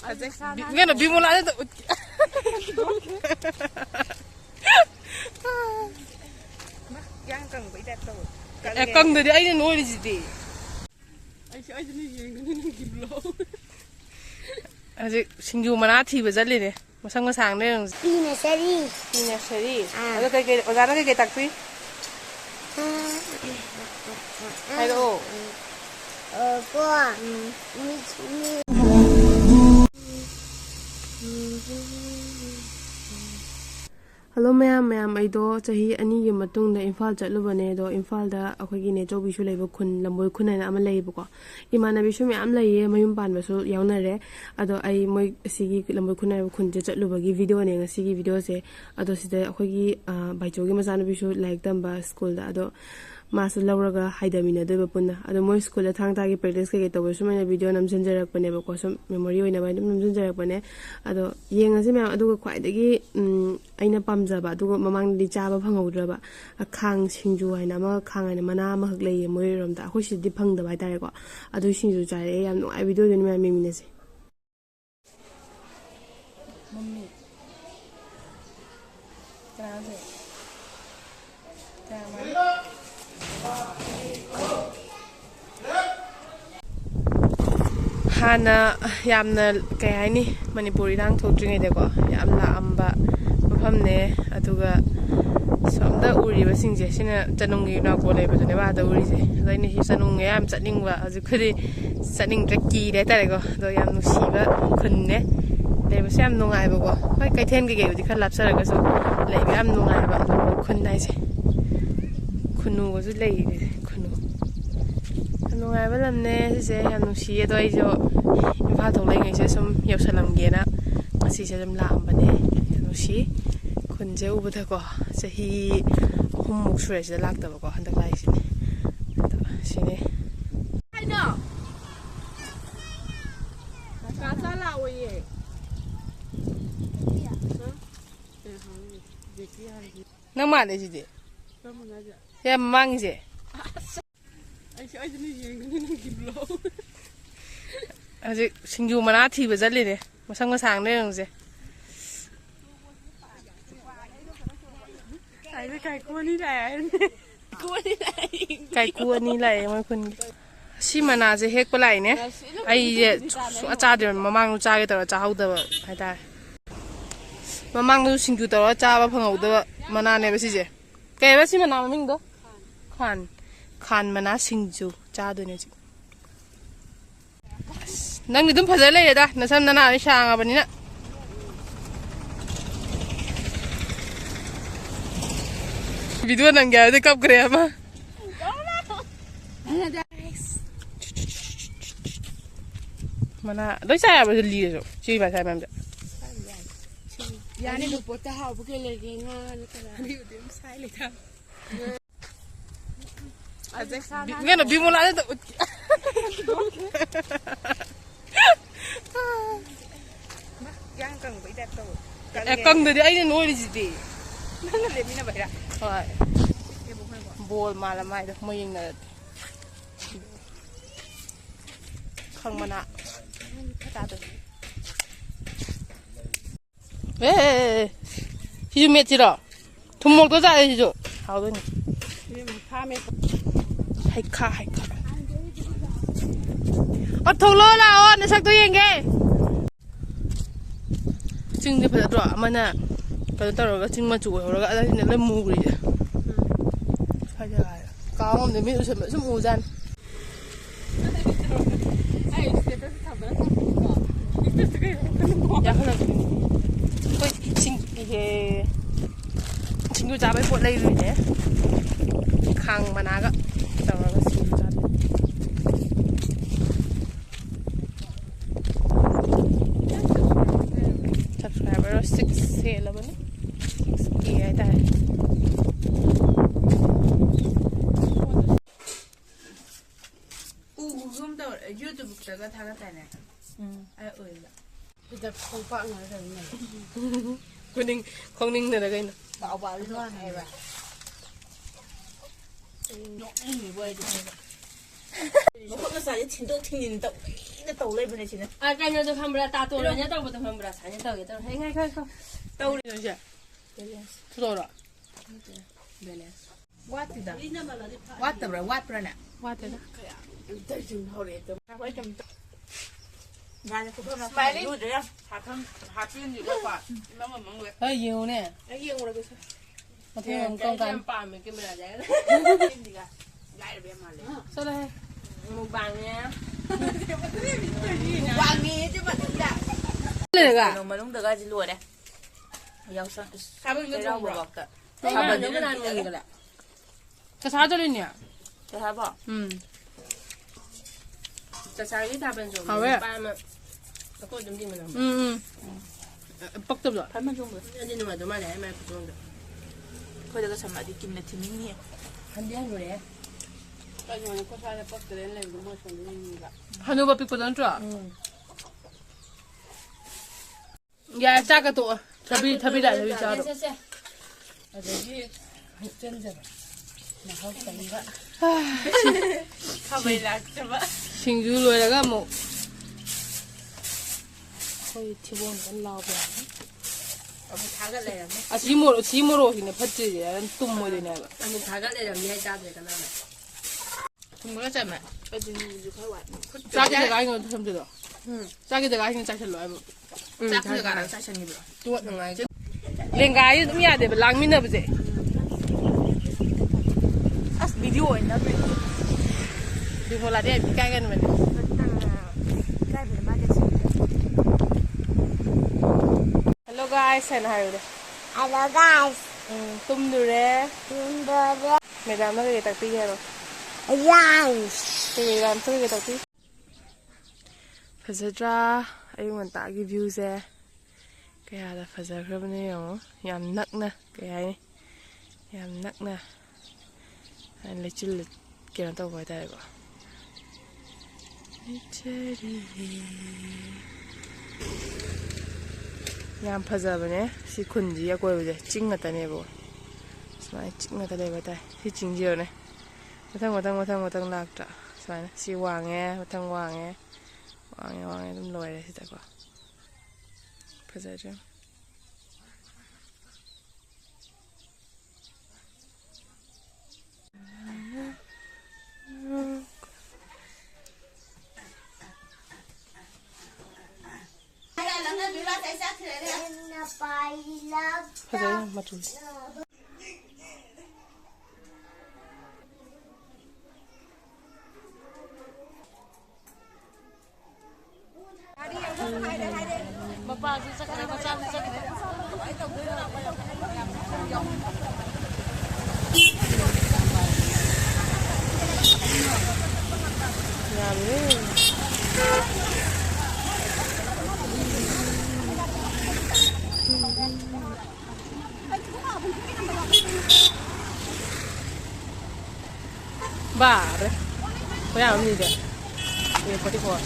Gana bimula na to. Yang cần bị đẹp rồi. Cần rồi ai nói gì đi. Ai đi những cái lỗ. Aje sinju mana thi ba jali ne. Masang masang ne. Pina seri. Pina seri. Ada kai ozana kai takpi. Hello. Qua. Hello ma'am aido chahi ani gi matung da Imphal chatlubane do Imphal da akhoi gi ne chobi shu leiba khun lamboi khun na ama leiba ko imana bi shu me am leiye mayum pan ba su yauna re ado ai moi sigi lamboi khun na khun je chatluba gi video ne nga sigi video se ado sida akhoi gi baicho gi masana bi shu like tamba school da ado masu lauraga haidamina doiba punna ado moi school da thang ta gi practice ke to su me video nam senjarak pane ba ko sum memory oina ba nam senjarak pane ado yenga se me adu ko khwai da gi aina pamjaba adu mamang di chaba phangaudraba akhang singju haina ma khang haina mana ma hak lei moi rom da khoi si di phang da bai tare ko adu singju chare yam no ai video ni ma me mine se mummy grande Hana yamna kay haini Manipuri dang thotringai de ko yam la amba mafam ne aduga somda uri ba singje sina chanungi na ko le ba ne ba da uri je laini hi chanung yam chaning ba aju khuri chaning trekki de tare ko do yam nu si ba khun ne le ba sam nungai ba ko kai kai then ge ge di kha lap sar ga so le ba am nungai ba khun dai je khunu go su le khunu nungai ba lam ne se yam nu si do ai jo Imphal thong lai ngai se sum yau salam ge na asi se jam la am ba ne nu si khun je u ba da ko chahi humuk sure se lak da ba ko handak lai si ne Ai no. Cá sa la oi ye. nang ma le ji de ya mang je Ai đi những cái lỗ. aje singju mana thi ba jali ne masang masang ne rong je Ai đi cái cua ni lại. Cua ni lại. kai ku ani lai mai khun si mana je hek pa lai ne ai je acha de mamang nu cha ge tar cha hau da hai ta mamang nu singju tar cha ba phangau da mana ne ba si je kai ba si mana maming do khan mana singju cha do ne ji nang ni dum phajai lai da na sam na na shang a bani na video nang ga de kap kre ma mana doi sai ba li jo chi ba sai mam da Ya ni lu pot hao bu ke le ge nga ni ka la. Ni dem sai le ta. Gana bimula na to. Yang cần bị đẹp rồi. Cần rồi ai nói gì đi. Nó làm như vậy đó. Rồi. Bol mà là mai được mới là không mà nạ. Ta được. Ê, chị mẹ chị đó. Thùng một tôi ra đây chị chỗ. Hào thôi. Hay khá. Thùng lô là nó sắc tôi yên ghê. Chừng thì phải đỏ mà nè. Phải tao rồi chừng mà chủ rồi gã ra thì nó lên mù rồi. Phải chưa lại. Có không để biết được sự mù dần. Dạ không được. Tôi xin cái xin cho cha bé bột đây rồi nhé. Khang mà nãy á. Tao rồi xin cho cha. Subscriber 6 là bao nhiêu? 6K ai ta? Zoom tao YouTube tao có thằng cái này. Ai ơi là. Bây giờ không phải nói rồi này. Không ninh này là cái nào? Bảo luôn hay vậy. Nó đi bơi đi. 我那啥也挺多挺人抖，那抖累不那现在。啊，感觉就看不了，大多人家都不都看不了，啥人都给都，应该可以可。兜里东西，土豆了，挖的的，挖的不是挖不是呢。挖的了。伢子不能买有这样，他真这个话，那么猛嘞。还有呢，哎，赢我了个是。我听人讲干。把没给不了这个。这个来这边嘛嘞。说来，没办呢。哇，你这么的。那个。弄不弄这个是落的。要上，他们这让我搞的。他们能不能弄一个了？这啥子的呢？这还不？这啥给他们做？好嘞。把们，我怎么这么弄？北得不得？他们中不？那你们怎么来买不中的？佢哋個尋日啲見得挺明顯。很bien嘞。还有把北不能做。呀，价格多，特别大，特别小的。唉，他為了什麼？新州來了個冇，可以提供個老表。我们他个来了，啊，起碼咯，現在拍這些東沒的那個。我們他个來了，你還加這個呢？同我在買，我今年就快完。炸雞這個應該他們知道。炸雞這個應該炸起來不？炸佢就搞炸成你不？多弄來就。另外有咩的不？冷面的不是？啊，video那邊。你說那點比干干的沒？Hello guys, anh hay rồi. Hello guys. Tum được đấy. Chúng tôi đây. Mẹ làm nó cái tạc tí rồi. Yes. Thì mẹ làm nó cái tạc tí. Thật ra anh muốn tạo cái view xe. Cái này là thật ra không này không? Yam nắc nè, cái này. Yam nắc nè. Anh lấy chữ lịch cái nó tao gọi đây rồi. ꯌꯥꯝ ꯐꯖꯕꯅꯦ ꯁꯤ ꯈꯨꯟꯁꯤ ꯑꯀꯣꯏꯕꯁꯦ ꯆꯤꯡ ꯉꯥꯛꯇꯅꯦꯕ ꯁꯨꯃꯥꯏꯅ ꯆꯤꯡ ꯉꯥꯛꯇ ꯂꯩꯕ ꯍꯥꯏꯇꯥꯔꯦ ꯁꯤ ꯆꯤꯡꯁꯤꯔꯅꯦ ꯃꯊꯪ ꯂꯥꯛꯇ꯭ꯔꯥ ꯁꯨꯃꯥꯏꯅ ꯁꯤ ꯋꯥꯡꯉꯦ ꯃꯊꯪ ꯋꯥꯡꯉꯦ ꯑꯗꯨꯝ ꯂꯣꯏꯔꯦ ꯁꯤꯗꯀꯣ ꯐꯖꯗ꯭ꯔꯦ فجأة ما تقول Bare. Får jeg om det? Det er på det for.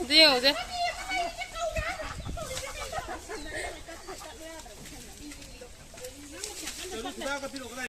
Điều chứ?